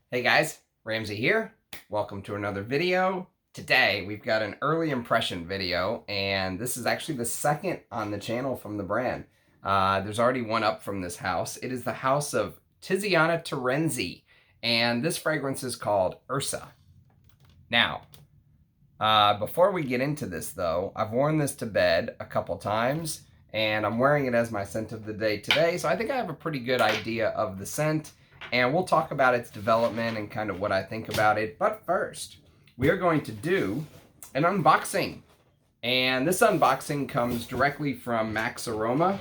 Hey guys, Ramsey here. Welcome to another video. Today we've got an early impression video, and this is actually the second on the channel from the brand. There's already one up from this house. It is the house of Tiziana Terenzi, and this fragrance is called Ursa. Now, before we get into this though, I've worn this to bed a couple times, and I'm wearing it as my scent of the day today, so I think I have a pretty good idea of the scent. And we'll talk about its development and kind of what I think about it. But first, we are going to do an unboxing. And this unboxing comes directly from Max Aroma.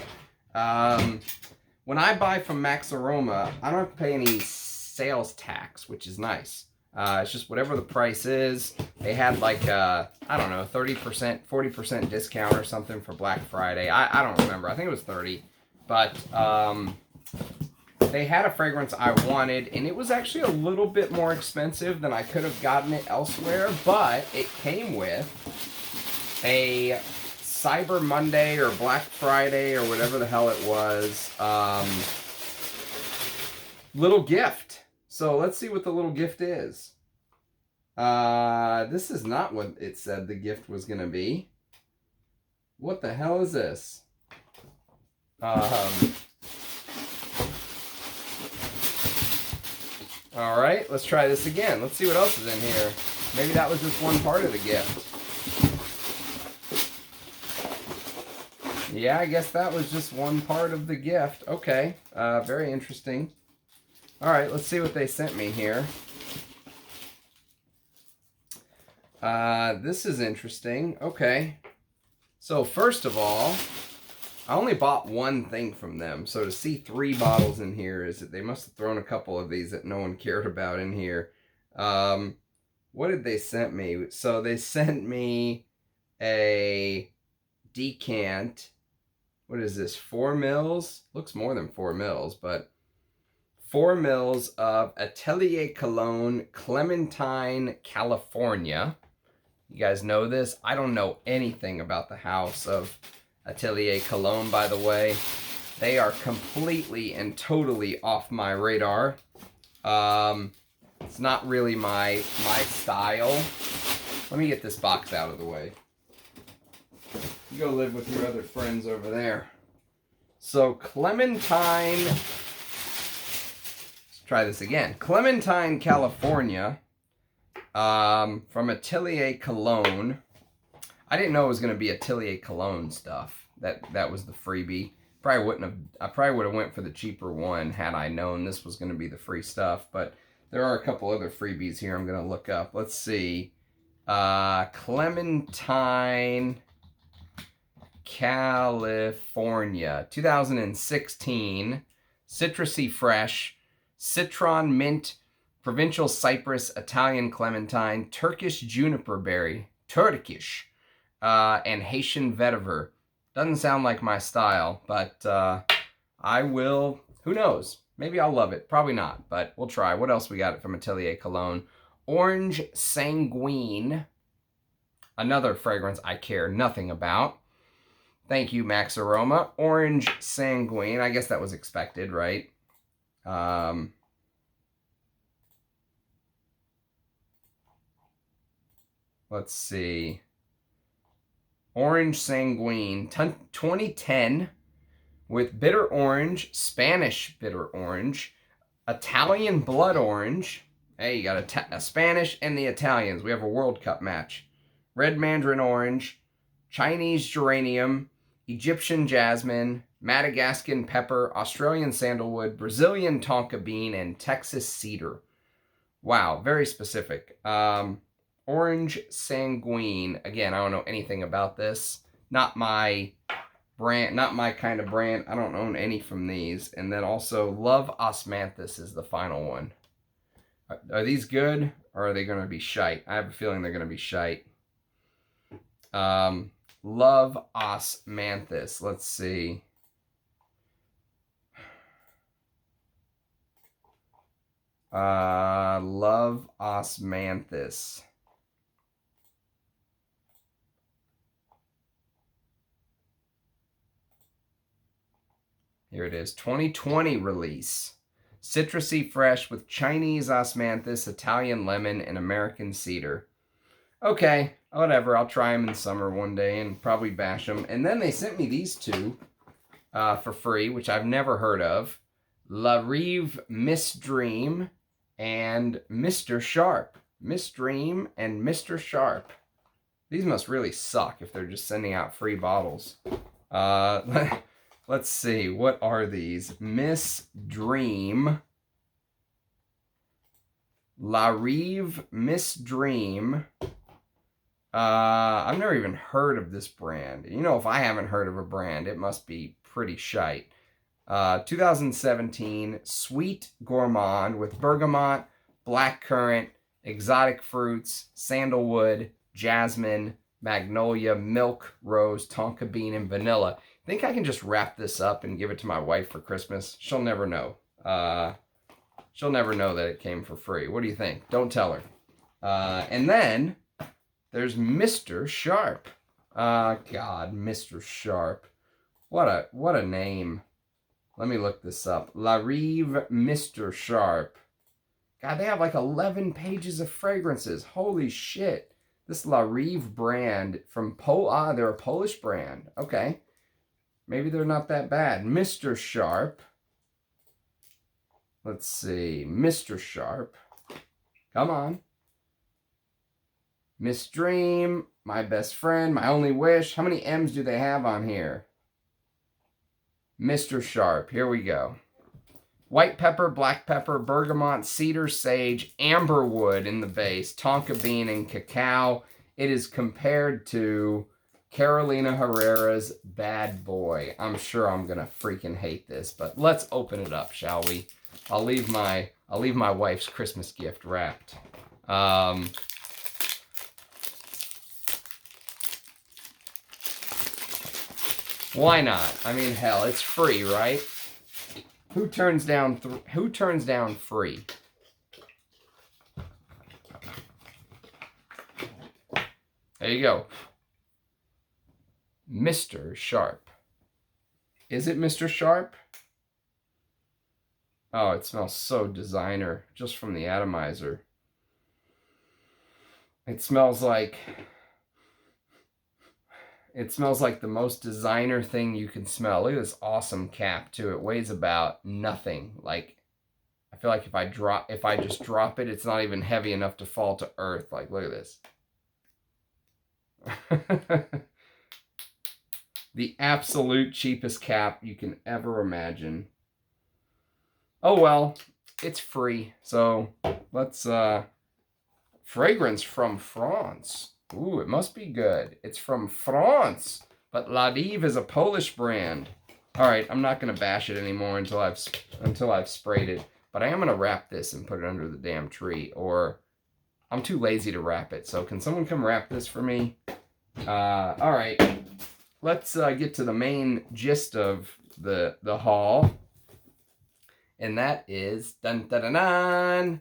When I buy from Max Aroma, I don't have to pay any sales tax, which is nice. It's just whatever the price is. They had like, I don't know, 30%, 40% discount or something for Black Friday. I don't remember. I think it was 30. But they had a fragrance I wanted, and it was actually a little bit more expensive than I could have gotten it elsewhere, but it came with a Cyber Monday or Black Friday or whatever the hell it was, little gift. So let's see what the little gift is. This is not what it said the gift was going to be. What the hell is this? All right, let's try this again. Let's see what else is in here. Maybe that was just one part of the gift. Yeah, I guess that was just one part of the gift. Okay, very interesting. All right, let's see what they sent me here. This is interesting. Okay. So first of all, I only bought one thing from them, so to see 3 bottles in here is that they must have thrown a couple of these that no one cared about in here. What did they send me? So they sent me a decant. What is this? 4 mils? Looks more than 4 mils, but 4 mils of Atelier Cologne Clementine, California. You guys know this? I don't know anything about the house of Atelier Cologne, by the way. They are completely and totally off my radar. It's not really my style. Let me get this box out of the way. You go live with your other friends over there. So Clementine, let's try this again. Clementine, California, from Atelier Cologne. I didn't know it was going to be Atelier Cologne stuff. That was the freebie. I probably would have went for the cheaper one had I known this was going to be the free stuff. But there are a couple other freebies here I'm going to look up. Let's see. Clementine, California, 2016. Citrusy fresh. Citron mint. Provincial cypress. Italian clementine. Turkish juniper berry. Turkish. And Haitian vetiver. Doesn't sound like my style, but I will, who knows? Maybe I'll love it. Probably not, but we'll try. What else we got from Atelier Cologne? Orange Sanguine. Another fragrance I care nothing about. Thank you, Max Aroma. Orange Sanguine. I guess that was expected, right? Let's see. Orange Sanguine, 2010, with bitter orange, Spanish bitter orange, Italian blood orange. Hey, you got a Spanish and the Italians. We have a World Cup match. Red mandarin orange, Chinese geranium, Egyptian jasmine, Madagascan pepper, Australian sandalwood, Brazilian tonka bean, and Texas cedar. Wow, very specific. Orange Sanguine. Again, I don't know anything about this. Not my brand, not my kind of brand. I don't own any from these. And then also Love Osmanthus is the final one. Are these good or are they going to be shite? I have a feeling they're going to be shite. Love Osmanthus. Let's see. Love Osmanthus. Here it is, 2020 release. citrusy fresh with Chinese osmanthus, Italian lemon, and American cedar. Okay, whatever. I'll try them in summer one day and probably bash them. And then they sent me these two for free, which I've never heard of. La Rive Miss Dream and Mr. Sharp. Miss Dream and Mr. Sharp. These must really suck if they're just sending out free bottles. Let's see. What are these? Miss Dream. La Rive Miss Dream. I've never even heard of this brand. You know, if I haven't heard of a brand, it must be pretty shite. 2017 Sweet Gourmand with bergamot, blackcurrant, exotic fruits, sandalwood, jasmine, magnolia, milk, rose, tonka bean, and vanilla. I think I can just wrap this up and give it to my wife for Christmas. She'll never know. She'll never know that it came for free. What do you think? Don't tell her. And then there's Mr. Sharp. God, Mr. Sharp. What a name. Let me look this up. La Rive Mr. Sharp. God, they have like 11 pages of fragrances. Holy shit. This La Rive brand from they're a Polish brand. Okay. Maybe they're not that bad. Mr. Sharp. Let's see. Mr. Sharp. Come on. Miss Dream. My best friend. My only wish. How many M's do they have on here? Mr. Sharp. Here we go. White pepper, black pepper, bergamot, cedar, sage, amberwood in the base, tonka bean, and cacao. It is compared to Carolina Herrera's Bad Boy. I'm sure I'm gonna freaking hate this, but let's open it up, shall we? I'll leave my wife's Christmas gift wrapped. Why not? I mean, hell, it's free, right? Who turns down free? There you go. Mr. Sharp. Is it Mr. Sharp? Oh, it smells so designer just from the atomizer. It smells like the most designer thing you can smell. Look at this awesome cap too. It weighs about nothing. Like, I feel like if I just drop it, it's not even heavy enough to fall to earth. Like, look at this. The absolute cheapest cap you can ever imagine. Oh well, it's free. So let's fragrance from France. Ooh, it must be good. It's from France, but La Rive is a Polish brand. All right, I'm not gonna bash it anymore until I've sprayed it. But I am gonna wrap this and put it under the damn tree, or I'm too lazy to wrap it. So can someone come wrap this for me? All right, let's get to the main gist of the haul, and that is dun dun dun dun,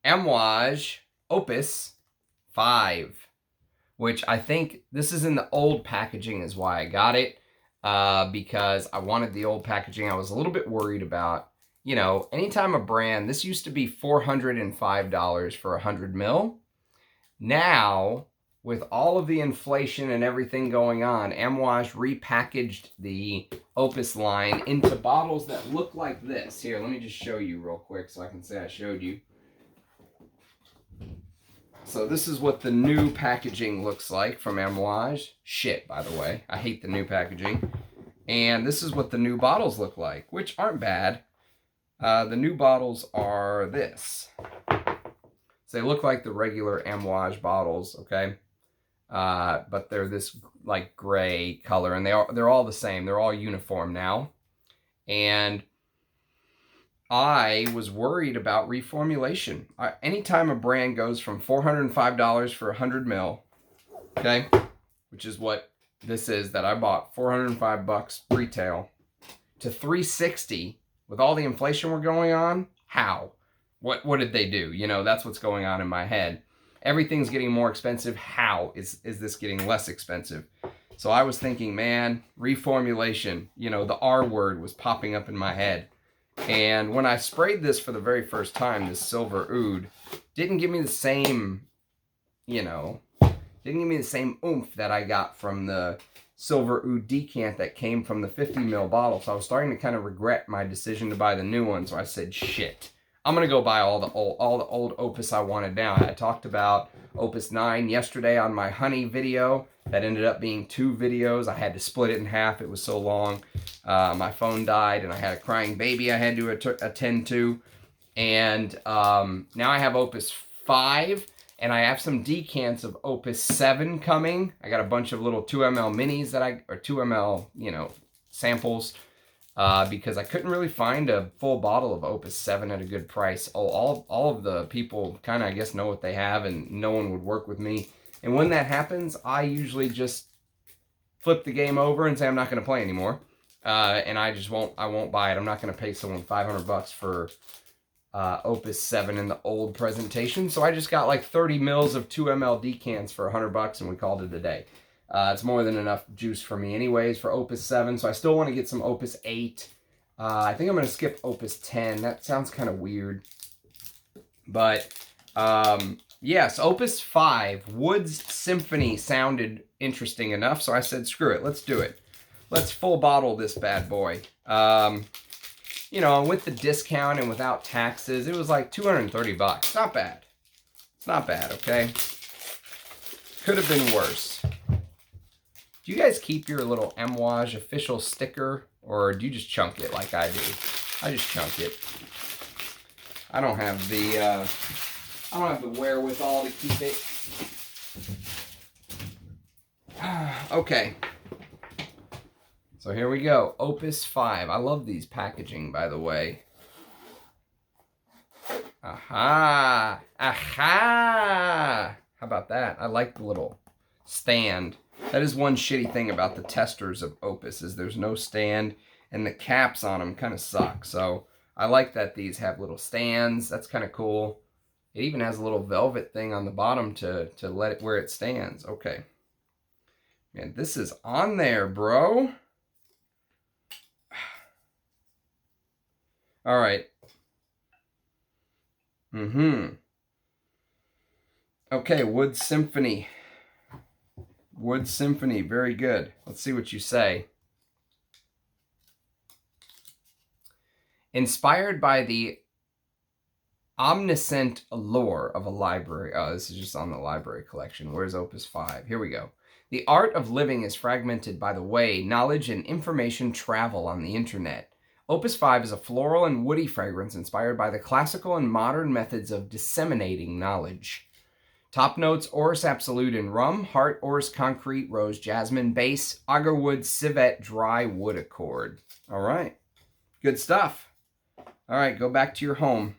Amouage Opus 5. Which I think this is in the old packaging is why I got it. Because I wanted the old packaging. I was a little bit worried about, you know, anytime a brand, this used to be $405 for 100 ml. Now, with all of the inflation and everything going on, Amouage repackaged the Opus line into bottles that look like this. Here, let me just show you real quick so I can say I showed you. So this is what the new packaging looks like from Amouage. Shit, by the way. I hate the new packaging. And this is what the new bottles look like, which aren't bad. The new bottles are this. So they look like the regular Amouage bottles, okay? But they're this like gray color, and they're all the same. They're all uniform now. And I was worried about reformulation. Anytime a brand goes from $405 for 100 ml, okay, which is what this is that I bought, $405 retail, to $360 with all the inflation we're going on, how? What did they do? You know, that's what's going on in my head. Everything's getting more expensive. How is this getting less expensive? So I was thinking, man, reformulation, you know, the R word was popping up in my head. And when I sprayed this for the very first time, this silver oud, didn't give me the same, you know, didn't give me the same oomph that I got from the silver oud decant that came from the 50 ml bottle. So I was starting to kind of regret my decision to buy the new one. So I said, shit, I'm gonna go buy all the old Opus I wanted now. I talked about Opus 9 yesterday on my honey video. That ended up being 2 videos. I had to split it in half. It was so long. My phone died and I had a crying baby I had to attend to. And now I have Opus 5. And I have some decants of Opus 7 coming. I got a bunch of little 2 ml minis or 2 ml, you know, samples. Because I couldn't really find a full bottle of Opus 7 at a good price. All of the people kind of, I guess, know what they have, and no one would work with me. And when that happens, I usually just flip the game over and say I'm not going to play anymore. And I won't buy it. I'm not going to pay someone $500 for Opus 7 in the old presentation. So I just got like 30 mils of 2 ml decants for $100 and we called it a day. It's more than enough juice for me anyways for Opus 7. So I still want to get some Opus 8. I think I'm going to skip Opus 10. That sounds kind of weird. But yes, Opus 5, Woods Symphony sounded interesting enough. So I said, screw it. Let's do it. Let's full bottle this bad boy. You know, with the discount and without taxes, it was like $230. Not bad. It's not bad, okay? Could have been worse. Do you guys keep your little Amouage official sticker, or do you just chunk it like I do? I just chunk it. I don't have the wherewithal to keep it. Okay. So here we go, Opus 5. I love these packaging, by the way. Aha! Aha! How about that? I like the little stand. That is one shitty thing about the testers of Opus, is there's no stand, and the caps on them kind of suck. So I like that these have little stands. That's kind of cool. It even has a little velvet thing on the bottom to let it where it stands. Okay. Man, this is on there, bro. All right. Okay, Wood Symphony. Wood Symphony, very good. Let's see what you say. Inspired by the omniscient allure of a library. Oh, this is just on the library collection. Where's Opus 5? Here we go. The art of living is fragmented by the way knowledge and information travel on the internet. Opus 5 is a floral and woody fragrance inspired by the classical and modern methods of disseminating knowledge. Top notes: Orris Absolute and rum, heart, Orris concrete, rose, jasmine, base, agarwood, civet, dry wood accord. All right. Good stuff. All right, go back to your home.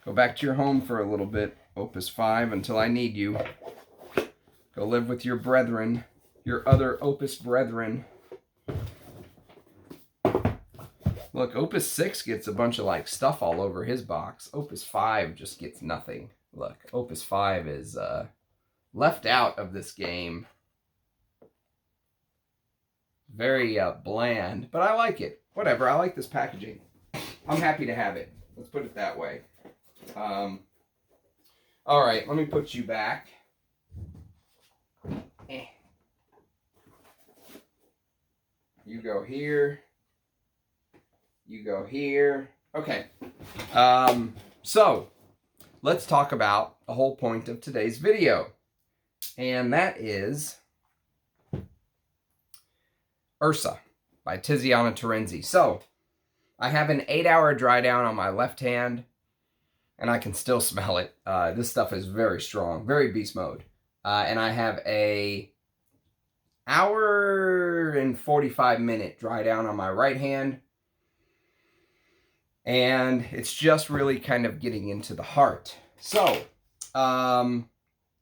Go back to your home for a little bit, Opus 5, until I need you. Go live with your brethren, your other Opus brethren. Look, Opus 6 gets a bunch of like stuff all over his box. Opus 5 just gets nothing. Look, Opus 5 is left out of this game. Very bland, but I like it. Whatever, I like this packaging. I'm happy to have it. Let's put it that way. All right, let me put you back. You go here. You go here. Okay. So let's talk about the whole point of today's video. And that is Ursa by Tiziana Terenzi. So I have an 8-hour dry down on my left hand, and I can still smell it. This stuff is very strong, very beast mode. And I have a hour and 45-minute dry down on my right hand. And it's just really kind of getting into the heart. So,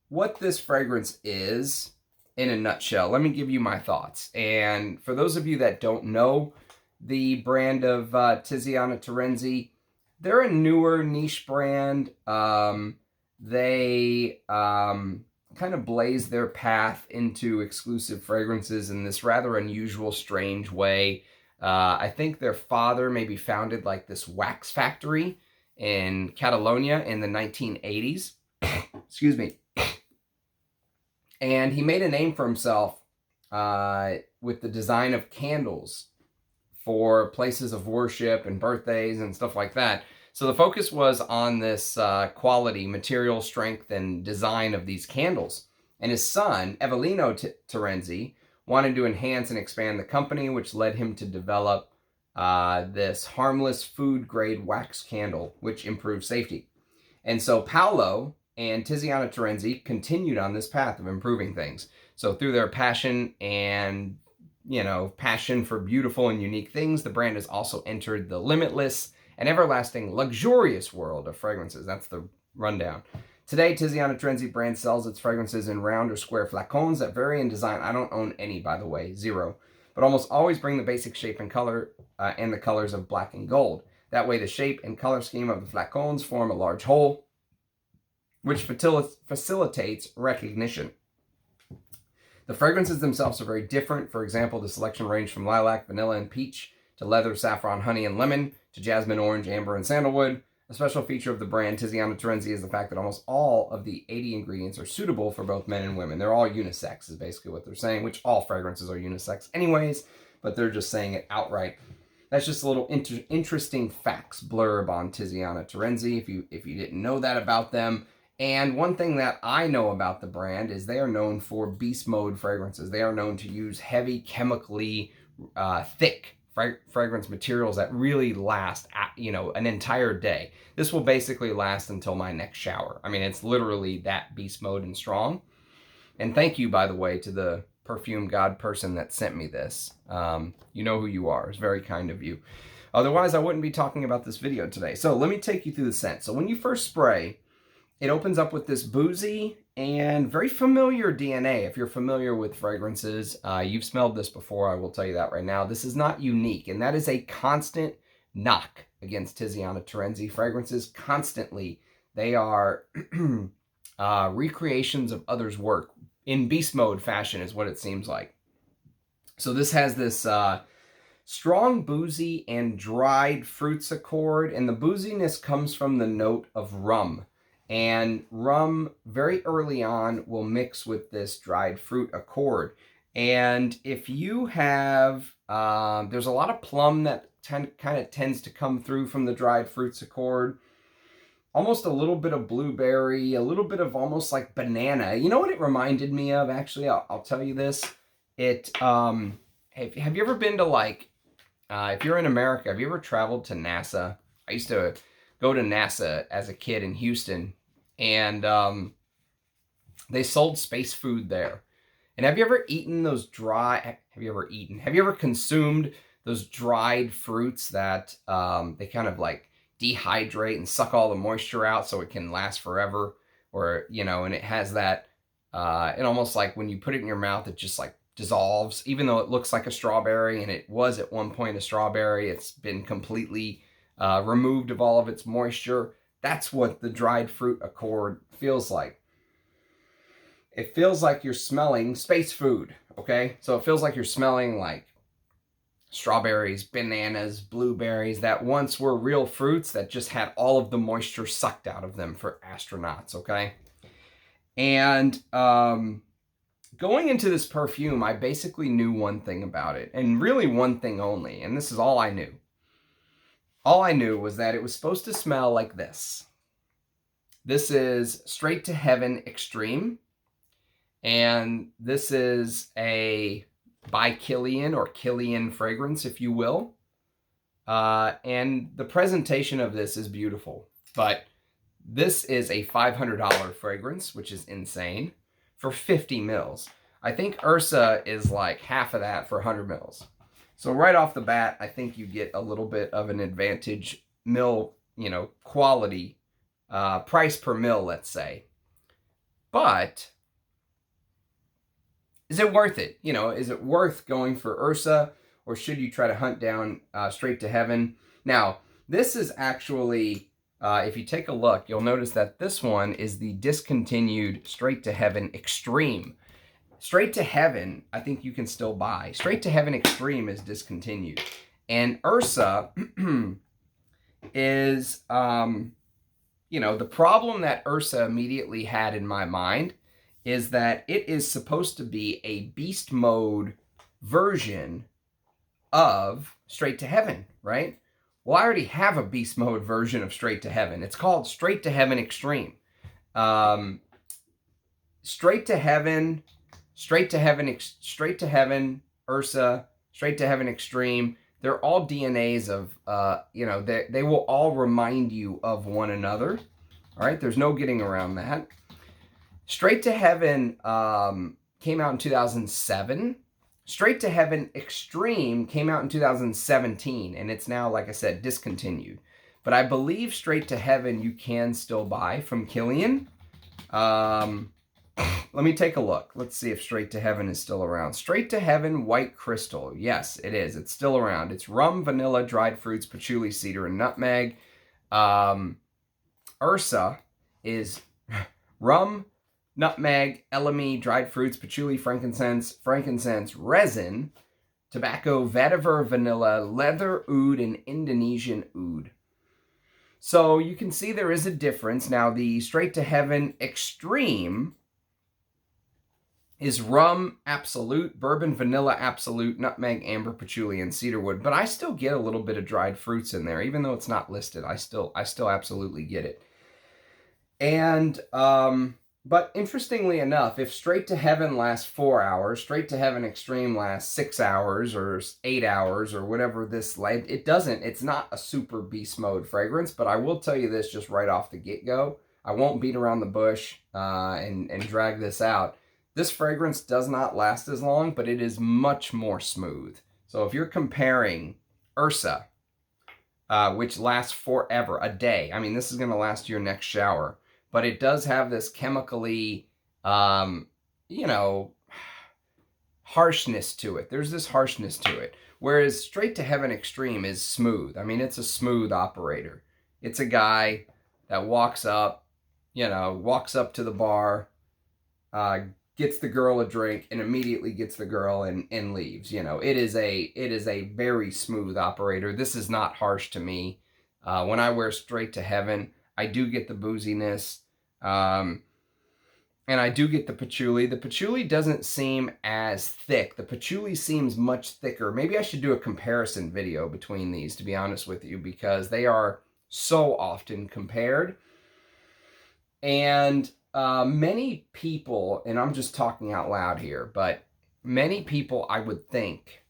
what this fragrance is, in a nutshell, let me give you my thoughts. And for those of you that don't know the brand of Tiziana Terenzi, they're a newer niche brand. They kind of blaze their path into exclusive fragrances in this rather unusual, strange way. I think their father maybe founded like this wax factory in Catalonia in the 1980s. Excuse me. And he made a name for himself with the design of candles for places of worship and birthdays and stuff like that. So the focus was on this quality, material strength, and design of these candles. And his son, Evelino Terenzi, wanted to enhance and expand the company, which led him to develop this harmless food-grade wax candle, which improved safety. And so Paolo and Tiziana Terenzi continued on this path of improving things. So through their passion and, passion for beautiful and unique things, the brand has also entered the limitless and everlasting luxurious world of fragrances. That's the rundown. Today, Tiziana Terenzi brand sells its fragrances in round or square flacons that vary in design. I don't own any, by the way, zero. But almost always bring the basic shape and color and the colors of black and gold. That way, the shape and color scheme of the flacons form a large whole, which facilitates recognition. The fragrances themselves are very different. For example, the selection ranged from lilac, vanilla, and peach to leather, saffron, honey, and lemon to jasmine, orange, amber, and sandalwood. A special feature of the brand Tiziana Terenzi is the fact that almost all of the 80 ingredients are suitable for both men and women. They're all unisex is basically what they're saying, which all fragrances are unisex anyways, but they're just saying it outright. That's just a little interesting facts blurb on Tiziana Terenzi if you didn't know that about them. And one thing that I know about the brand is they are known for beast mode fragrances. They are known to use heavy, chemically thick fragrance materials that really last, an entire day. This will basically last until my next shower. I mean, it's literally that beast mode and strong. And thank you, by the way, to the perfume god person that sent me this. You know who you are. It's very kind of you. Otherwise, I wouldn't be talking about this video today. So let me take you through the scent. So when you first spray, it opens up with this boozy and very familiar DNA. If you're familiar with fragrances, you've smelled this before, I will tell you that right now. This is not unique, and that is a constant knock against Tiziana Terenzi fragrances. Constantly, they are recreations of others' work in beast mode fashion is what it seems like. So this has this strong boozy and dried fruits accord, and the booziness comes from the note of rum. And rum, very early on, will mix with this dried fruit accord. And if you have, there's a lot of plum that kind of tends to come through from the dried fruits accord. Almost a little bit of blueberry, a little bit of almost like banana. You know what it reminded me of, actually? I'll tell you this. Have you ever been to, like, if you're in America, have you ever traveled to NASA? I used to go to NASA as a kid in Houston, and they sold space food there. And have you ever eaten those have you ever consumed those dried fruits that they kind of like dehydrate and suck all the moisture out so it can last forever? Or, and it has that, it almost like when you put it in your mouth, it just like dissolves, even though it looks like a strawberry, and it was at one point a strawberry. It's been completely removed of all of its moisture. That's what the dried fruit accord feels like. It feels like you're smelling space food, okay? So it feels like you're smelling like strawberries, bananas, blueberries that once were real fruits that just had all of the moisture sucked out of them for astronauts, okay? And going into this perfume, I basically knew one thing about it, and really one thing only, and this is all I knew. All I knew was that it was supposed to smell like this. This is Straight to Heaven Extreme. And this is a by Kilian or Kilian fragrance, if you will. And the presentation of this is beautiful. But this is a $500 fragrance, which is insane, for 50 mils. I think Ursa is like half of that for 100 mils. So right off the bat, I think you get a little bit of an advantage mil, quality, price per mil, let's say. But is it worth it? Is it worth going for Ursa, or should you try to hunt down Straight to Heaven? Now, this is actually, if you take a look, you'll notice that this one is the discontinued Straight to Heaven Extreme. Straight to Heaven, I think you can still buy. Straight to Heaven Extreme is discontinued. And Ursa is, the problem that Ursa immediately had in my mind is that it is supposed to be a beast mode version of Straight to Heaven, right? Well, I already have a beast mode version of Straight to Heaven. It's called Straight to Heaven Extreme. Straight to Heaven, Straight to Heaven, Straight to Heaven, Ursa, Straight to Heaven Extreme. They're all DNAs of, they will all remind you of one another. All right, there's no getting around that. Straight to Heaven came out in 2007. Straight to Heaven Extreme came out in 2017, and it's now, like I said, discontinued. But I believe Straight to Heaven you can still buy from Killian. Let me take a look. Let's see if Straight to Heaven is still around. Straight to Heaven White Crystal. Yes, it is. It's still around. It's rum, vanilla, dried fruits, patchouli, cedar, and nutmeg. Ursa is rum, nutmeg, elemi, dried fruits, patchouli, frankincense, resin, tobacco, vetiver, vanilla, leather, oud, and Indonesian oud. So you can see there is a difference. Now, the Straight to Heaven Extreme is rum absolute, bourbon vanilla absolute, nutmeg, amber, patchouli, and cedarwood. But I still get a little bit of dried fruits in there, even though it's not listed. I still absolutely get it. And but interestingly enough, if Straight to Heaven lasts 4 hours, Straight to Heaven Extreme lasts 6 hours or 8 hours or whatever this, it doesn't. It's not a super beast mode fragrance. But I will tell you this just right off the get-go. I won't beat around the bush and drag this out. This fragrance does not last as long, but it is much more smooth. So if you're comparing Ursa, which lasts forever, a day. I mean, this is going to last your next shower. But it does have this chemically, harshness to it. There's this harshness to it. Whereas Straight to Heaven Extreme is smooth. I mean, it's a smooth operator. It's a guy that walks up to the bar, gets the girl a drink, and immediately gets the girl and leaves. It is a very smooth operator. This is not harsh to me. When I wear Straight to Heaven, I do get the booziness, and I do get the patchouli. The patchouli doesn't seem as thick. The patchouli seems much thicker. Maybe I should do a comparison video between these, to be honest with you, because they are so often compared. And many people, and I'm just talking out loud here, but many people, I would think,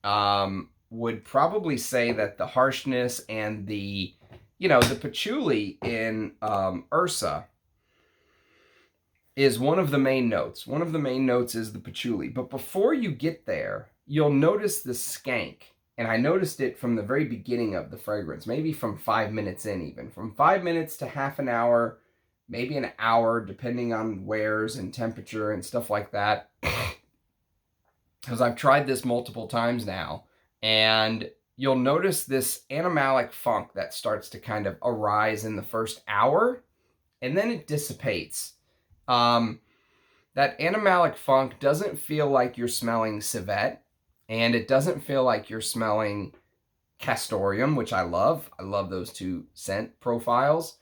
would probably say that the harshness and the patchouli in Ursa is one of the main notes. One of the main notes is the patchouli. But before you get there, you'll notice the skank. And I noticed it from the very beginning of the fragrance, maybe from 5 minutes in even. From 5 minutes to half an hour, maybe an hour, depending on wears and temperature and stuff like that. Because I've tried this multiple times now. And you'll notice this animalic funk that starts to kind of arise in the first hour. And then it dissipates. That animalic funk doesn't feel like you're smelling civet. And it doesn't feel like you're smelling castoreum, which I love. I love those two scent profiles.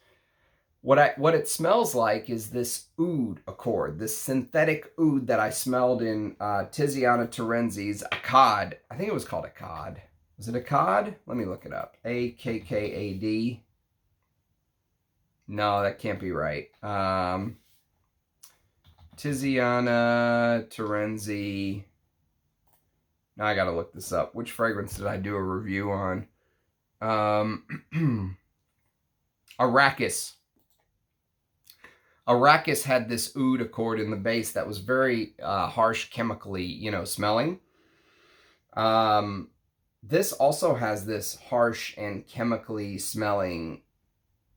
What it smells like is this oud accord, this synthetic oud that I smelled in Tiziana Terenzi's Akkad. I think it was called Akkad. Was it Akkad? Let me look it up. A-K-K-A-D. No, that can't be right. Tiziana Terenzi. Now I gotta look this up. Which fragrance did I do a review on? Arrakis. Arrakis had this oud accord in the base that was very harsh chemically, smelling. This also has this harsh and chemically smelling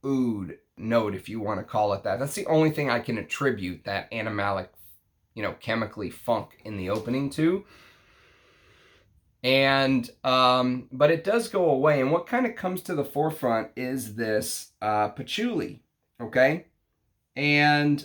oud note, if you want to call it that. That's the only thing I can attribute that animalic, chemically funk in the opening to. And, but it does go away. And what kind of comes to the forefront is this patchouli, okay? And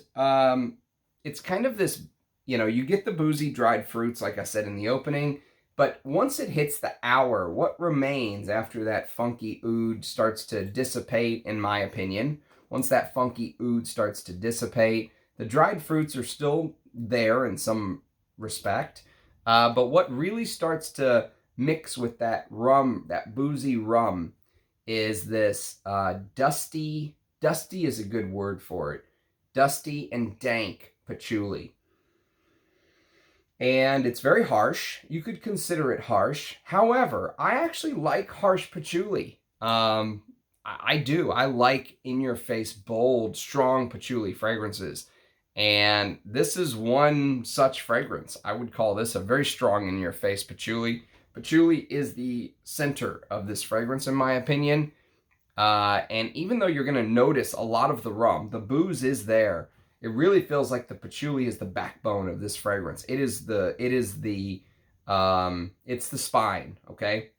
it's kind of this, you get the boozy dried fruits, like I said in the opening, But once it hits the hour, what remains after that funky oud starts to dissipate, in my opinion, once that funky oud starts to dissipate, the dried fruits are still there in some respect. But what really starts to mix with that rum, that boozy rum, is this dusty is a good word for it, dusty and dank patchouli. And it's very harsh. You could consider it harsh. However, I actually like harsh patchouli. I do. I like in-your-face, bold, strong patchouli fragrances. And this is one such fragrance. I would call this a very strong in-your-face patchouli. Patchouli is the center of this fragrance, in my opinion. And even though you're going to notice a lot of the rum, the booze is there. It really feels like the patchouli is the backbone of this fragrance. It's the spine, okay?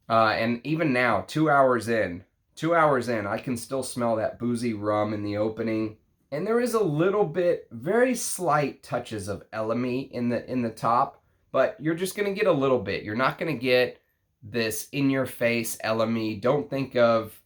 And even now, 2 hours in, I can still smell that boozy rum in the opening. And there is a little bit, very slight touches of elemi in the top, but you're just going to get a little bit. You're not going to get this in-your-face elemi. Don't think of,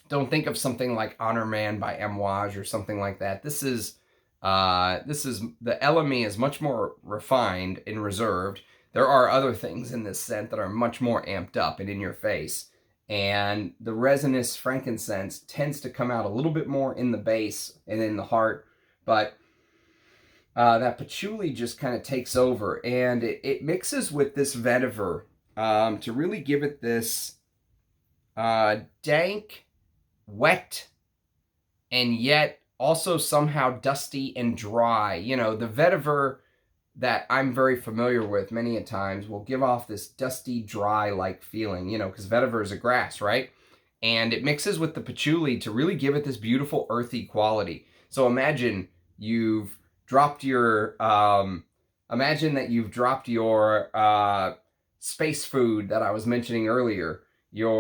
don't think of something like Honor Man by Amouage or something like that. This is the elemi is much more refined and reserved. There are other things in this scent that are much more amped up and in your face. And the resinous frankincense tends to come out a little bit more in the base and in the heart. But that patchouli just kind of takes over. And it mixes with this vetiver to really give it this dank, wet, and yet also somehow dusty and dry. The vetiver that I'm very familiar with many a times will give off this dusty, dry-like feeling, because vetiver is a grass, right? And it mixes with the patchouli to really give it this beautiful earthy quality. So imagine you've dropped your, space food that I was mentioning earlier, you've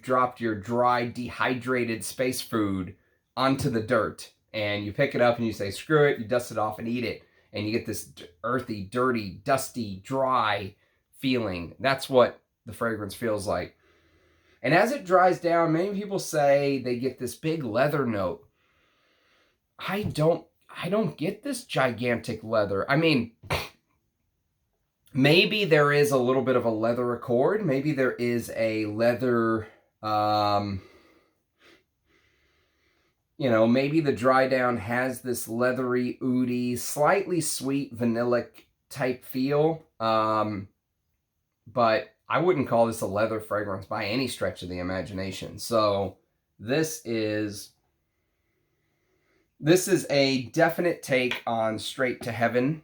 dropped your dry, dehydrated space food onto the dirt, and you pick it up and you say, screw it, you dust it off and eat it, and you get this earthy, dirty, dusty, dry feeling. That's what the fragrance feels like. And as it dries down, many people say they get this big leather note. I don't get this gigantic leather. I mean, maybe there is a little bit of a leather accord. Maybe there is a leather, maybe the dry down has this leathery, oudy, slightly sweet, vanillic type feel. But I wouldn't call this a leather fragrance by any stretch of the imagination. So this is a definite take on Straight to Heaven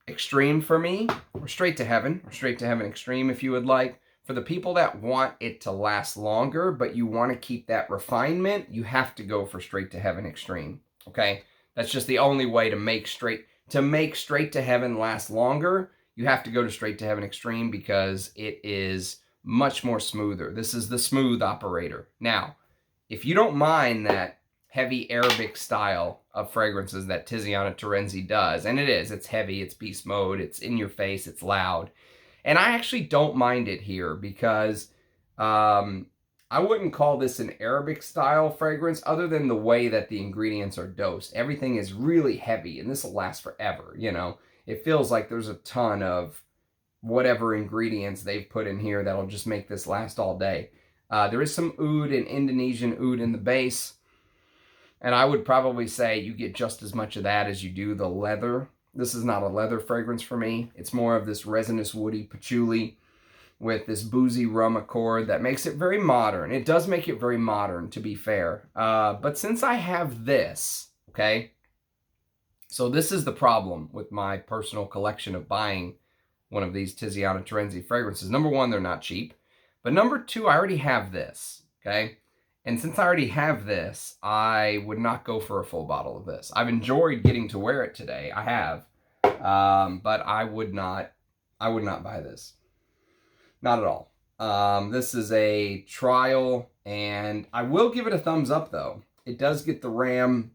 Extreme for me, or Straight to Heaven Extreme if you would like. For the people that want it to last longer, but you want to keep that refinement, you have to go for Straight to Heaven Extreme, okay? That's just the only way to make Straight to Heaven last longer. You have to go to Straight to Heaven Extreme because it is much more smoother. This is the smooth operator. Now, if you don't mind that heavy Arabic style of fragrances that Tiziana Terenzi does, and it's heavy, it's beast mode, it's in your face, it's loud. And I actually don't mind it here because I wouldn't call this an Arabic style fragrance other than the way that the ingredients are dosed. Everything is really heavy, and this will last forever, It feels like there's a ton of whatever ingredients they've put in here that'll just make this last all day. There is some oud and Indonesian oud in the base, and I would probably say you get just as much of that as you do the leather. This is not a leather fragrance for me. It's more of this resinous, woody patchouli with this boozy rum accord that makes it very modern. It does make it very modern, to be fair. But since I have this, okay, so this is the problem with my personal collection of buying one of these Tiziana Terenzi fragrances. Number one, they're not cheap. But number two, I already have this, okay? And since I already have this, I would not go for a full bottle of this. I've enjoyed getting to wear it today. I have. But I would not buy this. Not at all. This is a trial, and I will give it a thumbs up, though. It does get the Ram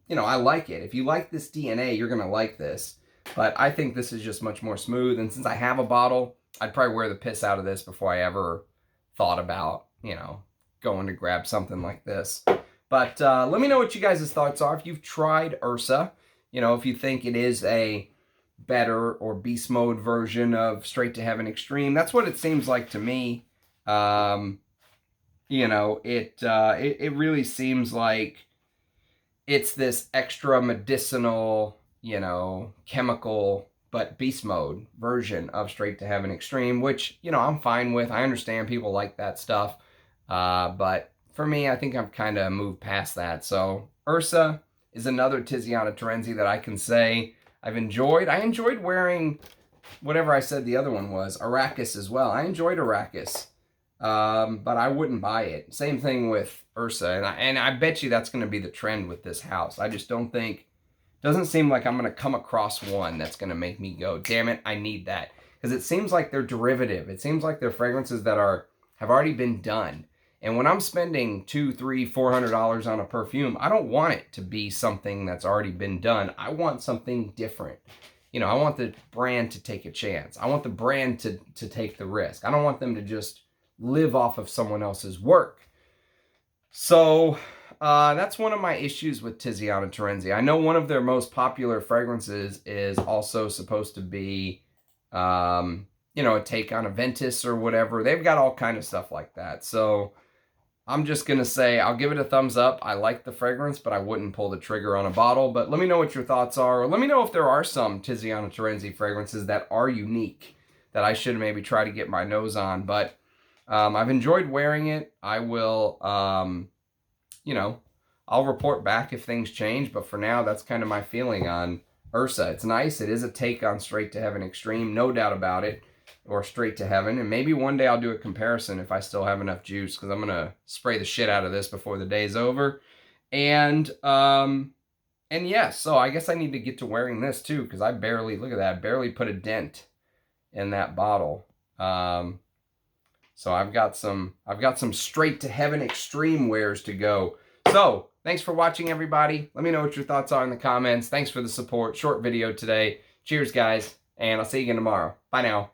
you know, I like it. If you like this DNA, you're going to like this. But I think this is just much more smooth. And since I have a bottle, I'd probably wear the piss out of this before I ever thought about, you know, going to grab something like this. But let me know what you guys' thoughts are. If you've tried Ursa, you know, if you think it is a better or beast mode version of Straight to Heaven Extreme. That's what it seems like to me. You know, it really seems like it's this extra medicinal, you know, chemical, but beast mode version of Straight to Heaven Extreme, which, you know, I'm fine with. I understand people like that stuff. But for me, I think I've kind of moved past that. So Ursa is another Tiziana Terenzi that I can say I've enjoyed. I enjoyed wearing whatever I said the other one was, Arrakis as well. I enjoyed Arrakis. But I wouldn't buy it. Same thing with Ursa, and I bet you that's going to be the trend with this house. I just don't think, doesn't seem like I'm going to come across one that's going to make me go, damn it, I need that. Because it seems like they're derivative. It seems like they're fragrances that have already been done. And when I'm spending $200, $300, $400 on a perfume, I don't want it to be something that's already been done. I want something different. You know, I want the brand to take a chance. I want the brand to take the risk. I don't want them to just live off of someone else's work. So that's one of my issues with Tiziana Terenzi. I know one of their most popular fragrances is also supposed to be, you know, a take on a Ventus or whatever. They've got all kind of stuff like that. So I'm just going to say I'll give it a thumbs up. I like the fragrance, but I wouldn't pull the trigger on a bottle. But let me know what your thoughts are. Or let me know if there are some Tiziana Terenzi fragrances that are unique that I should maybe try to get my nose on. But I've enjoyed wearing it. I will, you know, I'll report back if things change. But for now, that's kind of my feeling on Ursa. It's nice. It is a take on Straight to Heaven Extreme, no doubt about it, or Straight to Heaven. And maybe one day I'll do a comparison if I still have enough juice, because I'm going to spray the shit out of this before the day's over. And yeah, so I guess I need to get to wearing this too, because I barely, look at that, I barely put a dent in that bottle. So I've got some Straight to Heaven Extreme wears to go. So thanks for watching, everybody. Let me know what your thoughts are in the comments. Thanks for the support. Short video today. Cheers, guys, and I'll see you again tomorrow. Bye now.